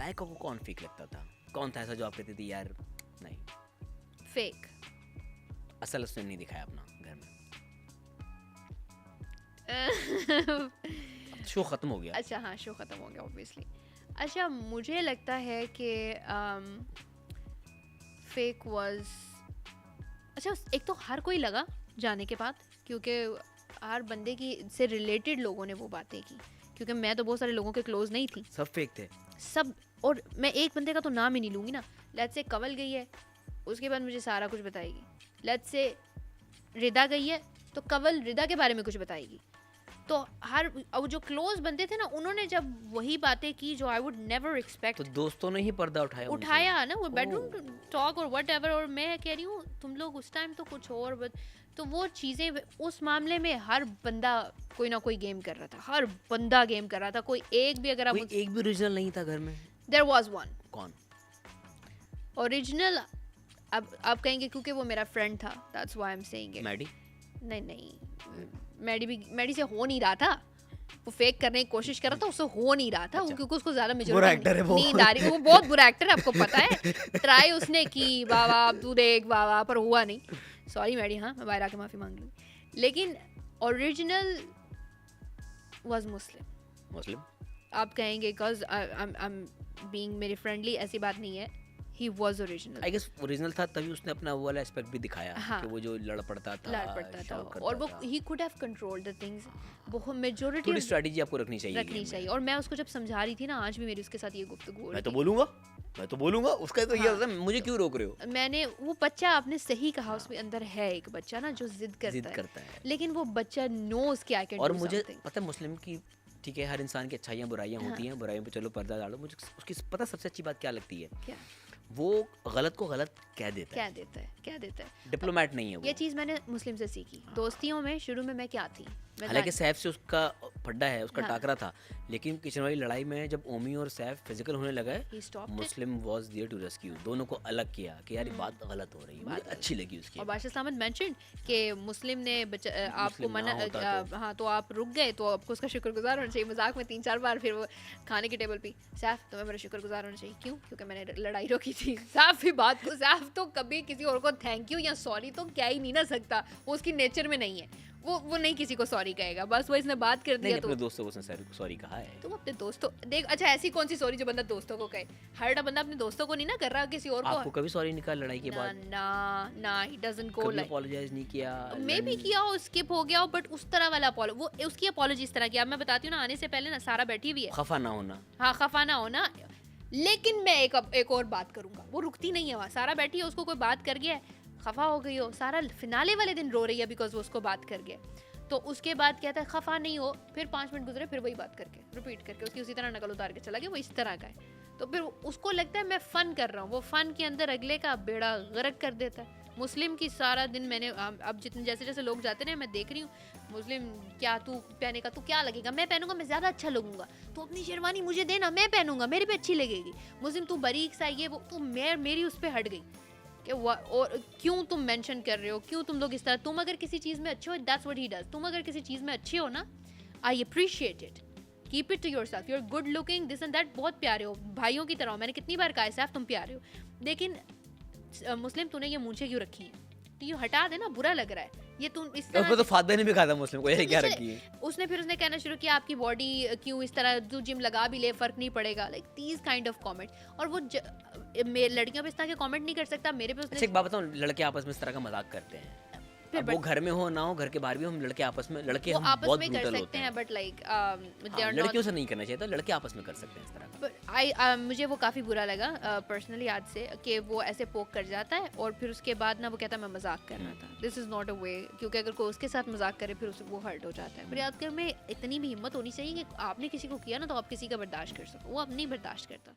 मलाइका को कौन फेक लगता था? कौन था ऐसा जो आप कहते थे यार नहीं? फेक असल उसने नहीं दिखाया अपना घर में। शो खत्म हो गया। अच्छा हाँ, शो खत्म हो गया ऑब्वियसली। अच्छा मुझे लगता है कि फेक वाज, अच्छा एक तो हर कोई लगा जाने के बाद, क्योंकि हर बंदे की से रिलेटेड लोगों ने वो बातें की, क्योंकि मैं तो बहुत सारे लोगों के क्लोज नहीं थी, सब फेक थे सब। और मैं एक बंदे का तो नाम ही नहीं लूँगी ना। लेट्स से कवल गई है, उसके बाद मुझे सारा कुछ बताएगी। लेट्स से रिदा गई है, तो कवल रिदा के बारे में कुछ बताएगी। तो हर अब जो क्लोज बंदे थे ना, उन्होंने जब वही बातें की जो आई वुड नेवर एक्सपेक्ट, तो दोस्तों ने ही पर्दा उठाया उठाया ना वो बेडरूम टॉक और वट एवर। और मैं कह रही हूँ तुम लोग उस टाइम तो कुछ और, तो वो चीज़ें उस मामले में हर बंदा कोई ना कोई गेम कर रहा था, हर बंदा गेम कर रहा था। कोई एक भी अगर कोई एक भी ओरिजिनल नहीं था घर में। देयर वाज वन कौन ओरिजिनल? अब कहेंगे क्योंकि वो मेरा फ्रेंड था, that's why I am saying it. Maddy? नहीं, मैडी से हो नहीं रहा था। वो फेक करने की कोशिश कर रहा था, उससे हो नहीं रहा था। अच्छा। क्योंकि उसको ज्यादा बुरा एक्टर है वो। नींद आ रही, वो बहुत बुरा एक्टर है, आपको पता है। ट्राई उसने की, बाबा अब तू देख बाबा, पर हुआ नहीं। सॉरी मैडी, हाँ मैं बाहर आके माफी मांग लूँ। लेकिन ओरिजिनल वाज मुस्लिम। आप कहेंगे बिकॉज आई एम बीइंग मेरी फ्रेंडली, ऐसी बात नहीं है। He was original. I guess original था, तभी उसने अपना वो वाला एस्पेक्ट भी दिखाया। हाँ। कि वो जो लड़ पड़ता था और वो he could have controlled the things. वो मेजॉरिटी थोड़ी स्ट्रेटजी आपको रखनी चाहिए। और मैं उसको जब समझा रही थी ना, आज भी मेरी उसके साथ ये गुफ्तगू हो रही मैं थी। तो बोलूंगा उसका तो ये हाँ। होता है, मुझे क्यों रोक रहे हो? मैंने वो बच्चा, आपने सही कहा, उसमें अंदर है एक बच्चा ना जो जिद करता है। लेकिन वो बच्चा नोज कि आई कैन डू और मुझे समथिंग। पता है मुस्लिम की, ठीक है हर इंसान की अच्छाइयाँ बुराइयाँ होती हैं, बुराइयों पे चलो पर्दा डालो। मुझे उसकी पता सबसे अच्छी बात क्या लगती है? क्या वो गलत को गलत कह देता है। डिप्लोमेट नहीं है वो। ये चीज़ मैंने मुस्लिम से सीखी। दोस्तियों में शुरू में मैं क्या थी, हालांकि सैफ से उसका फड्डा है, उसका हाँ। टाकरा था, लेकिन किचन वाली लड़ाई में जब ओमी और सैफ फिजिकल होने लगा है, He stopped it. Muslim was there to rescue. दोनों को अलग किया कि यार ये बात गलत हो रही है, मुझे अच्छी लगी उसकी। और बादशाह सामद मेंशन कि मुस्लिम ने आपको मुस्लिम मना, ना होता हाँ तो आप रुक गए, तो आपको उसका शुक्रगुजार होना चाहिए। मजाक में 3-4 बार फिर वो खाने की टेबल पे, सैफ तुम्हें मेरा शुक्रगुजार होना चाहिए। क्यों? क्योंकि मैंने लड़ाई रोकी थी। सैफ भी बात को, सैफ तो कभी किसी और को थैंक यू या सॉरी तो क्या ही नहीं ना सकता, वो उसकी नेचर में नहीं है। वो नहीं किसी को सॉरी कहेगा, बस वो इसने बात कर दिया। तो अपने दोस्तों को उसने सॉरी कहा है। तुम अपने दोस्तों देख, अच्छा ऐसी कौन सी सॉरी जो बंदा दोस्तों को कहे? हर बंदा अपने दोस्तों को नहीं ना कर रहा, किसी और को। आपको कभी सॉरी निकाल लड़ाई के बाद? ना ही डजंट गो कभी लाइक। अपोलोजाइज नहीं किया? मे भी किया हो, स्किप हो गया हो, बट उस तरह वाला वो उसकी अपॉलॉजी इस तरह की। अब मैं बताती हूँ ना, आने से पहले ना सारा बैठी हुई है। खफा ना होना। हाँ खफा ना होना। लेकिन मैं एक और बात करूंगा, वो रुकती नहीं है वहाँ। सारा बैठी है, उसको कोई बात कर गया है, खफा हो गई हो, सारा फिनाले वाले दिन रो रही है बिकॉज वो उसको बात कर गया। तो उसके बाद कहता है खफा नहीं हो, फिर 5 मिनट गुजरे, फिर वही बात करके रिपीट करके उसकी उसी तरह नकल उतार के चला गया। वो इस तरह का है, तो फिर उसको लगता है मैं फन कर रहा हूँ। वो फन के अंदर अगले का बेड़ा गर्क कर देता है। मुस्लिम की सारा दिन मैंने अब जितने जैसे लोग जाते हैं मैं देख रही हूँ, मुस्लिम क्या तू पहनेगा, तू क्या लगेगा, मैं पहनूंगा, मैं ज्यादा अच्छा लगूंगा, तो अपनी शेरवानी मुझे देना, मैं पहनूंगा, मेरे पे अच्छी लगेगी। मुस्लिम तू बारीक सा ये वो, तो मेरी उस पर हट गई कि और क्यों तुम मेंशन कर रहे हो, क्यों तुम लोग इस तरह। तुम अगर किसी चीज़ में अच्छे हो, दैट्स व्हाट ही डज। तुम अगर किसी चीज़ में अच्छे हो ना, I appreciate it, keep it to yourself, you are good looking, this and that, बहुत प्यारे हो, भाइयों की तरह हो। मैंने कितनी बार कहा है साहब तुम प्यारे हो, लेकिन मुस्लिम तूने ये मूंछें क्यों रखी हैं, तो ये हटा देना, बुरा लग रहा है ये तुम इस तरह। तो फादर ने भी कहा था मुस्लिम को ये क्या रखी है। उसने कहना शुरू किया आपकी बॉडी क्यों इस तरह, तू जिम लगा भी ले फर्क नहीं पड़ेगा, like these kind of comment. और वो लड़कियों पे इस तरह के कमेंट नहीं कर सकता, मेरे पे उसने। एक बात बताऊं, लड़के आपस में इस तरह का मजाक करते हैं, अब वो घर में हो ना हो, घर के बाहर भी हम लड़के आपस में, लड़के हम आपस बहुत में कर सकते हैं, बट लाइक लड़कियों से नहीं करना चाहिए था, लड़के आपस में कर सकते हैं इस तरह का। मुझे वो काफ़ी बुरा लगा पर्सनली आज से कि वो ऐसे पोक कर जाता है और फिर उसके बाद ना वो कहता है मैं मजाक कर रहा था। दिस इज़ नॉट अ वे, क्योंकि अगर कोई उसके साथ मजाक करे फिर वो हर्ट हो जाता है। फिर याद कर में इतनी भी हिम्मत होनी चाहिए कि आपने किसी को किया ना तो आप किसी का बर्दाश्त कर सको, वो अब नहीं बर्दाश्त करता।